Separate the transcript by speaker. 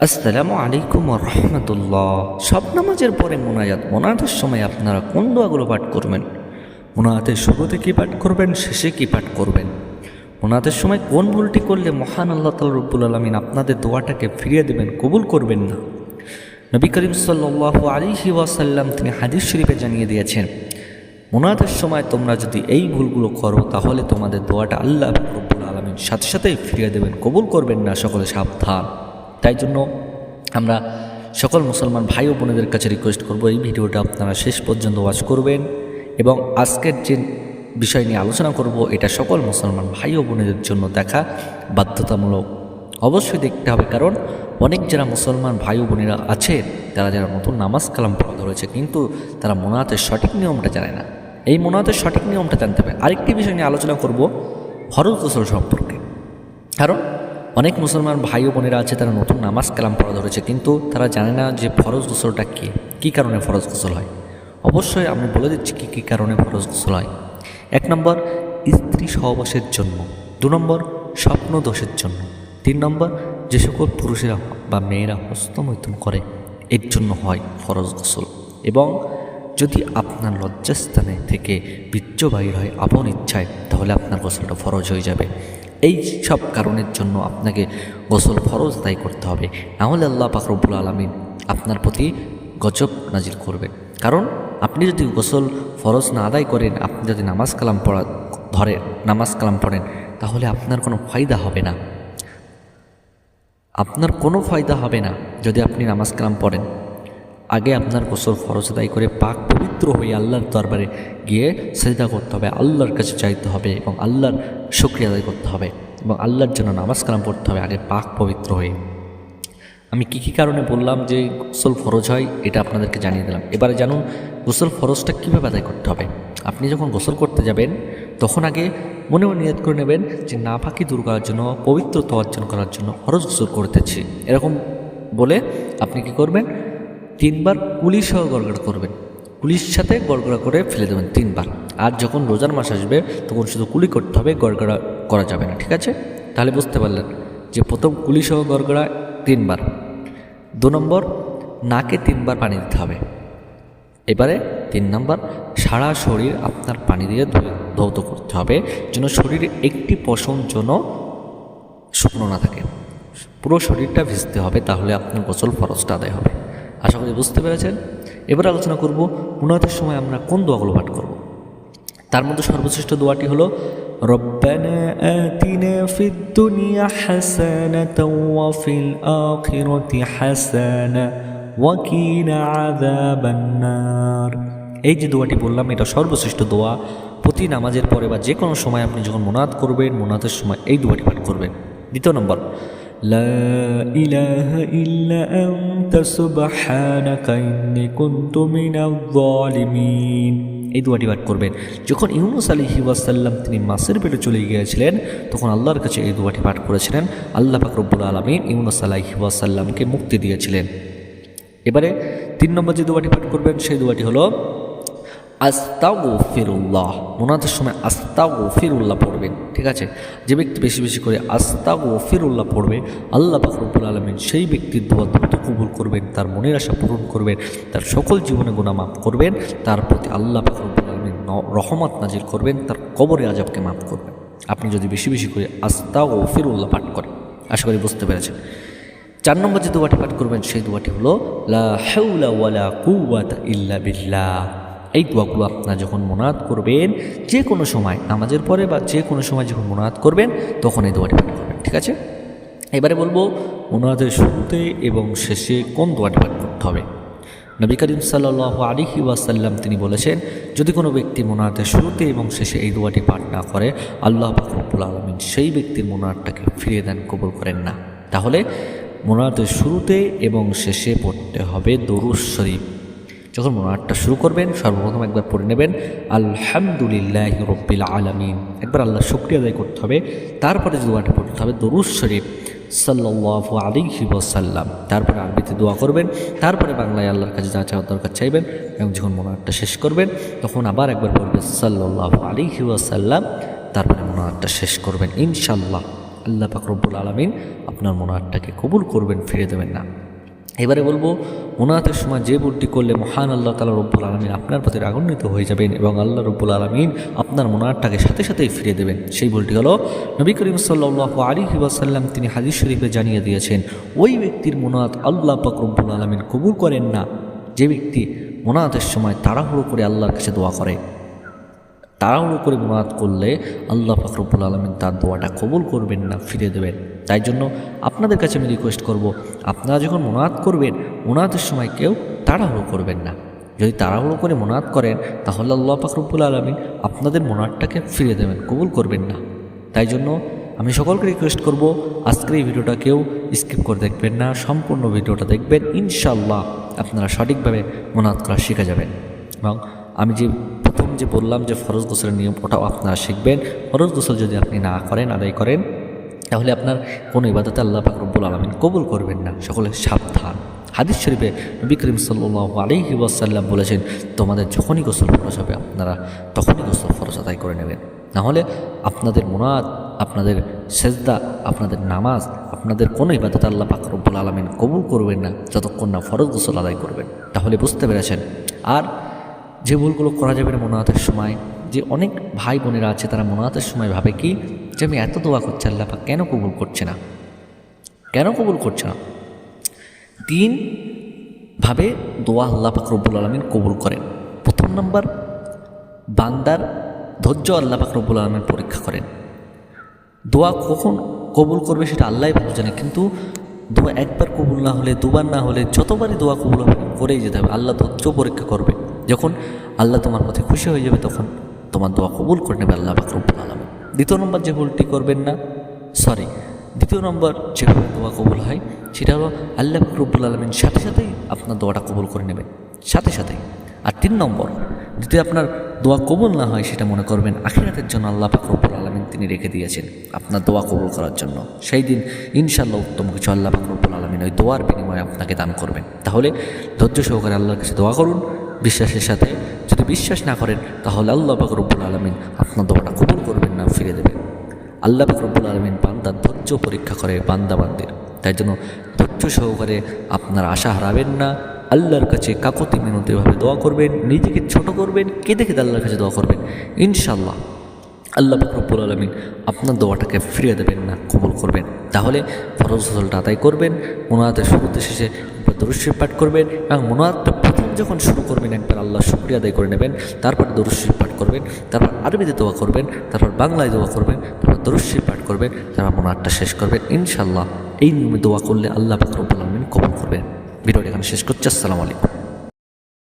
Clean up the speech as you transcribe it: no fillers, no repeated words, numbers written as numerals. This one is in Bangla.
Speaker 1: আসসালামু আলাইকুম ওয়া রাহমাতুল্লাহ। সব নামাজের পরে মোনাজাতের সময় আপনারা কোন দোয়াগুলো পাঠ করবেন? মোনাজাতের শুরুতে কি পাঠ করবেন, শেষে কি পাঠ করবেন? মোনাজাতের সময় কোন ভুলটি করলে মহান আল্লাহ তাআলা রব্বুল আলামিন আপনাদের দোয়াটাকে ফিরিয়ে দেবেন, কবুল করবেন না? নবী করিম সাল্লাল্লাহু আলাইহি ওয়াসাল্লাম তিনি হাদিস শরীফে জানিয়ে দিয়েছেন, মোনাজাতের সময় তোমরা যদি এই ভুলগুলো করো তাহলে তোমাদের দোয়াটা আল্লাহ রব্বুল আলামিন সাথে সাথেই ফিরিয়ে দেবেন, কবুল করবেন না। সকলে সাবধান। তাই জন্য আমরা সকল মুসলমান ভাই ও বোনেদের কাছে রিকোয়েস্ট করব, এই ভিডিওটা আপনারা শেষ পর্যন্ত ওয়াচ করবেন এবং আজকের যে বিষয় নিয়ে আলোচনা করব এটা সকল মুসলমান ভাই ও বোনেদের জন্য দেখা বাধ্যতামূলক। অবশ্যই দেখতে হবে, কারণ অনেক যারা মুসলমান ভাই ও বোনেরা আছেন তারা যারা নতুন নামাজ কালাম পড়া ধরেছে কিন্তু তারা মোনাজাতের সঠিক নিয়মটা জানে না। এই মোনাজাতের সঠিক নিয়মটা জানতে হবে। আরেকটি বিষয় নিয়ে আলোচনা করব ফরজ গোসল সম্পর্কে। কারণ অনেক মুসলমান ভাই ও বোনেরা আছে তারা নতুন নামাজ কালাম পড়া ধরেছে কিন্তু তারা জানে না যে ফরজ গোসলটা কী কারণে ফরজ গোসল হয়। অবশ্যই আমি বলে দিচ্ছি কী কারণে ফরজ গোসল হয়। 1 নম্বর স্ত্রী সহবাসের জন্য, 2 নম্বর স্বপ্ন দোষের জন্য, 3 নম্বর যে সকল পুরুষেরা বা মেয়েরা হস্তমৈথুন করে এর জন্য হয় ফরজ গোসল। এবং যদি আপনার লজ্জাস্থানে থেকে বীর্য বাহির হয় আপন ইচ্ছায় তাহলে আপনার গোসলটা ফরজ হয়ে যাবে। এই সব কারণের জন্য আপনাকে গোসল ফরজ আদায় করতে হবে, নাহলে আল্লাহ পাক রব্বুল আলামিন আপনার প্রতি গজব নাজিল করবেন। কারণ আপনি যদি গোসল ফরজ না আদায় করেন, আপনি যদি নামাজ কালাম পড়েন তাহলে আপনার কোনো ফায়দা হবে না। আপনার কোনো ফায়দা হবে না যদি আপনি নামাজ কালাম পড়েন। আগে আপনার গোসল ফরজ আদায় করে পাক পবিত্র হয়ে আল্লাহর দরবারে গিয়ে সেজদা করতে হবে, আল্লাহর কাছে চাইতে হবে এবং আল্লাহর শুকরিয়া আদায় করতে হবে এবং আল্লাহর জন্য নামাজ কালাম পড়তে হবে আগে পাক পবিত্র হয়ে। আমি কী কারণে বললাম যে গোসল ফরজ হয় এটা আপনাদেরকে জানিয়ে দিলাম। এবারে জানুন গোসল ফরজটা কীভাবে আদায় করতে হবে। আপনি যখন গোসল করতে যাবেন তখন আগে মনে মনে নিয়ত করে নেবেন যে নাপাকি দূর করার জন্য, পবিত্রতা অর্জন করার জন্য ফরজ গোসল করতেছি, এরকম বলে আপনি কি করবেন, 3 বার কুলি সহ গড়গড়া করবেন। কুলির সাথে গড়গড়া করে ফেলে দেবেন 3 বার। আর যখন রোজার মাস আসবে তখন শুধু কুলি করতে হবে, গড়গড়া করা যাবে না। ঠিক আছে? তাহলে বুঝতে পারলেন যে প্রথম কুলি সহ গড়গড়া 3 বার, 2 নম্বর নাকে 3 বার পানি দিতে হবে। এবারে 3 নম্বর সারা শরীর আপনার পানি দিয়ে ধৌত করতে হবে যেন শরীরে একটি পশম যেন শুকনো না থাকে, পুরো শরীরটা ভিজতে হবে, তাহলে আপনার গোসল ফরজটা আদায় হবে। আশা করি বুঝতে পেরেছেন। এবার আলোচনা করব মুনাজাতের সময় আমরা কোন দোয়াগুলো পাঠ করব। তার মধ্যে সর্বশ্রেষ্ঠ দোয়াটি হলো রব্বানা আতিনা ফিদ দুনিয়া হাসানাতাও ওয়া ফিল আখিরাতি হাসানা ওয়া কিনা আযাবান নার। এই যে দোয়াটি বললাম এটা সর্বশ্রেষ্ঠ দোয়া। প্রতি নামাজের পরে বা যে কোনো সময় আপনি যখন মুনাজাত করবেন, মুনাজাতের সময় এই দোয়াটি পাঠ করবেন। 2 নম্বর লা ইলাহা ইল্লা আনতা সুবহানাকা ইন্নী কুনতু মিনাজ জালিমিন। এই দোয়াটি পাঠ করবেন। যখন ইউনূস আলাইহিস সালাম তিনি মাছের পেটে চলে গিয়েছিলেন তখন আল্লাহর কাছে এই দোয়াটি পাঠ করেছিলেন। আল্লাহ পাক রব্বুল আলামিন ইউনূস আলাইহিস সালামকে মুক্তি দিয়েছিলেন। এবারে 3 নম্বর যে দোয়াটি পাঠ করবেন সেই দোয়াটি হলো আস্তাগফিরুল্লাহ। মুনাজাতের সময় আস্তাগফিরুল্লাহ পড়বেন। ঠিক আছে? যে ব্যক্তি বেশি বেশি করে আস্তাগফিরুল্লাহ পড়বে আল্লাহ পাক রব্বুল আলামিন সেই ব্যক্তির দোয়া দ্রুত কবুল করবেন, তার মনের আশা পূরণ করবেন, তার সকল জীবনে গুনাহ মাফ করবেন, তার প্রতি আল্লাহ পাক রব্বুল আলামিন রহমত নাজিল করবেন, তার কবরে আযাবকে মাফ করবেন আপনি যদি বেশি বেশি করে আস্তাগফিরুল্লাহ পাঠ করেন। আশা করি বুঝতে পেরেছেন। 4 নম্বর যে দোয়াটি পাঠ করবেন সেই দোয়াটি হলো লা হাওলা ওয়ালা কুওয়াতা ইল্লা বিল্লাহ। এই দোয়াগুলো আপনারা যখন মুনাজাত করবেন, যে কোনো সময় নামাজের পরে বা যে কোনো সময় যখন মুনাজাত করবেন তখন এই দোয়াটি পাঠ করবেন। ঠিক আছে? এবারে বলবো মুনাজাতের শুরুতে এবং শেষে কোন দোয়াটি পাঠ করতে হবে। নবী করিম সাল্লাল্লাহু আলাইহি ওয়াসাল্লাম তিনি বলেছেন, যদি কোনো ব্যক্তি মুনাজাতের শুরুতে এবং শেষে এই দোয়াটি পাঠ না করে আল্লাহ পাক রব্বুল আলামিন সেই ব্যক্তির মুনাজাতটাকে ফিরিয়ে দেন, কবুল করেন না। তাহলে মুনাজাতের শুরুতে এবং শেষে পড়তে হবে দরুদ শরীফ। যখন মুনাজাতটা শুরু করবেন সর্বপ্রথম একবার পড়ে নেবেন আলহামদুলিল্লাহি রাব্বিল আলামিন, একবার আল্লাহ শুকরিয়া আদায় করতে হবে। তারপরে যে দোয়াটি পড়তে হবে দরুদ শরীফ সাল্লাল্লাহু আলাইহি ওয়াসাল্লাম। তারপরে আরবিতে দোয়া করবেন, তারপরে বাংলায় আল্লাহর কাছে যা চাওয়ার দরকার চাইবেন এবং যখন মুনাজাতটা শেষ করবেন তখন আবার একবার পড়বেন সাল্লাল্লাহু আলাইহি ওয়াসাল্লাম, তারপরে মুনাজাতটা শেষ করবেন ইনশাআল্লাহ। আল্লাহ পাক রব্বুল আলামিন আপনার মুনাজাতটাকে কবুল করবেন, ফিরে দেবেন না। এবারে বলবো, মুনাজাতের সময় যে ভুলটি করলে মহান আল্লাহ তাআলা রব্বুল আলামিন আপনার প্রতি রাগান্বিত হয়ে যাবেন এবং আল্লাহ রব্বুল আলামিন আপনার মুনাজাতটাকে সাথে সাথেই ফিরিয়ে দেবেন, সেই ভুলটি হলো নবী করিম সাল্লাল্লাহু আলাইহি ওয়াসাল্লাম তিনি হাদিস শরীফে জানিয়ে দিয়েছেন, ওই ব্যক্তির মুনাজাত আল্লাহ পাক রব্বুল আলামিন কবুল করেন না যে ব্যক্তি মুনাজাতের সময় তাড়াহুড়ো করে আল্লাহর কাছে দোয়া করে। তাড়াহুড়ো করে মুনাজাত করলে আল্লাহ পাক রব্বুল আলামিন তার দোয়াটা কবুল করবেন না, ফিরিয়ে দেবেন। তাই জন্য আপনাদের কাছে আমি রিকোয়েস্ট করব, আপনারা যখন মুনাজাত করবেন, মুনাজাতের সময় কেউ তাড়াহুড়ো করবেন না। যদি তাড়াহুড়ো করে মুনাজাত করেন তাহলে আল্লাহ পাক রব্বুল আলামিন আপনাদের মুনাজাতটাকে ফিরিয়ে দেবেন, কবুল করবেন না। তাই জন্য আমি সকলকে রিকোয়েস্ট করব, আজকের এই ভিডিওটা কেউ স্কিপ করে দেখবেন না, সম্পূর্ণ ভিডিওটা দেখবেন। ইনশাআল্লাহ আপনারা সঠিকভাবে মুনাজাত করা শিখে যাবেন। এবং আমি যে প্রথম যে বললাম যে ফরজ গোসলের নিয়ম, ওটাও আপনারা শিখবেন। ফরজ গোসল যদি আপনি না করেন, আদায় করেন, তাহলে আপনার কোনো ইবাদতে আল্লাহ পাক রব্বুল আলামিন কবুল করবেন না। সকলে সাবধান। হাদিস শরীফে নবী করিম সাল্লাল্লাহু আলাইহি ওয়াসাল্লাম বলেছেন, তোমাদের যখনই গোসল ফরজ হবে আপনারা তখনই গোসল ফরজ আদায় করে নেবেন, নাহলে আপনাদের মুনাজাত, আপনাদের সেজদা, আপনাদের নামাজ, আপনাদের কোনো ইবাদত আল্লাহ পাক রব্বুল আলামিন কবুল করবেন না যতক্ষণ না ফরজ গোসল আদায় করবেন। তাহলে বুঝতে পেরেছেন। আর যে ভুলগুলো করা যাবে না মুনাজাতের সময়, যে অনেক ভাই বোনেরা আছে তারা মুনাজাতের সময় ভাবে কি যে আমি এত দোয়া করছি, আল্লাহ পাক কেন কবুল করছে না, কেন কবুল করছে না। তিন ভাবে দোয়া আল্লাহ পাক রব্বুল আলামিন কবুল করেন। প্রথম নম্বর, বান্দার ধৈর্য আল্লাহ পাক রব্বুল আলামিন পরীক্ষা করেন। দোয়া কখন কবুল করবে সেটা আল্লাহই ভালো জানে, কিন্তু দোয়া একবার কবুল না হলে, দুবার না হলে, যতবারই দোয়া কবুল হবে করেই যেতে হবে। আল্লাহ ধৈর্য পরীক্ষা করবে। যখন আল্লাহ তোমার প্রতি খুশি হয়ে যাবে তখন তোমার দোয়া কবুল করে নেবে আল্লাহ পাক রব্বুল আলামিন। দ্বিতীয় নম্বর যে ভুলটি করবেন না, দ্বিতীয় নম্বর যেভাবে দোয়া কবুল হয় সেটা হলো আল্লাহ পাক রব্বুল আলামিন সাথে সাথেই আপনার দোয়াটা কবুল করে নেবেন, সাথে সাথেই। আর 3 নম্বর, যদি আপনার দোয়া কবুল না হয় সেটা মনে করবেন আখিরাতের জন্য আল্লাহ পাক রব্বুল আলামিন তিনি রেখে দিয়েছেন আপনার দোয়া কবুল করার জন্য। সেই দিন ইনশাআল্লাহ উত্তম কিছু আল্লাহ পাক রব্বুল আলামিন ওই দোয়ার বিনিময়ে আপনাকে দান করবেন। তাহলে ধৈর্য সহকারে আল্লাহর কাছে দোয়া করুন বিশ্বাসের সাথে। যদি বিশ্বাস না করেন তাহলে আল্লাহ পাক রব্বুল আলামিন আপনার দোয়াটা কবুল করবেন না, ফিরে দেবেন। আল্লাহ পাক রব্বুল আলামিন বান্দার ধৈর্য পরীক্ষা করে বান্দাবান্দির। তাই জন্য ধৈর্য সহকারে আপনার আশা হারাবেন না। আল্লাহর কাছে কাকুতি মিনতিভাবে দোয়া করবেন, নিজেকে ছোট করবেন, কেঁদে কেঁদে আল্লাহর কাছে দোয়া করবেন। ইনশাআল্লাহ আল্লাহ পাক রব্বুল আলামিন আপনার দোয়াটাকে ফিরিয়ে দেবেন না, কবুল করবেন। তাহলে ফরজ গোসলটা আদায় করবেন, মুনাজাতের শুরুতে শেষে দরুদ শরীফ পাঠ করবেন এবং মুনাজাতটা প্রথম যখন শুরু করবেন একবার আল্লাহ শুকরিয়া আদায় করে নেবেন, তারপর দরুদ শরীফ পাঠ করবেন, তারপর আরবিতে দোয়া করবেন, তারপর বাংলায় দোয়া করবেন, তারপর দরুদ শরীফ পাঠ করবেন, তারপর মুনাজাতটা শেষ করবেন। ইনশাআল্লাহ এই নিয়মে দোয়া করলে আল্লাহ পাক রব্বুল আলামিন কবুল করবেন। ভিডিওটি এখানে শেষ করছি। আসসালামু আলাইকুম।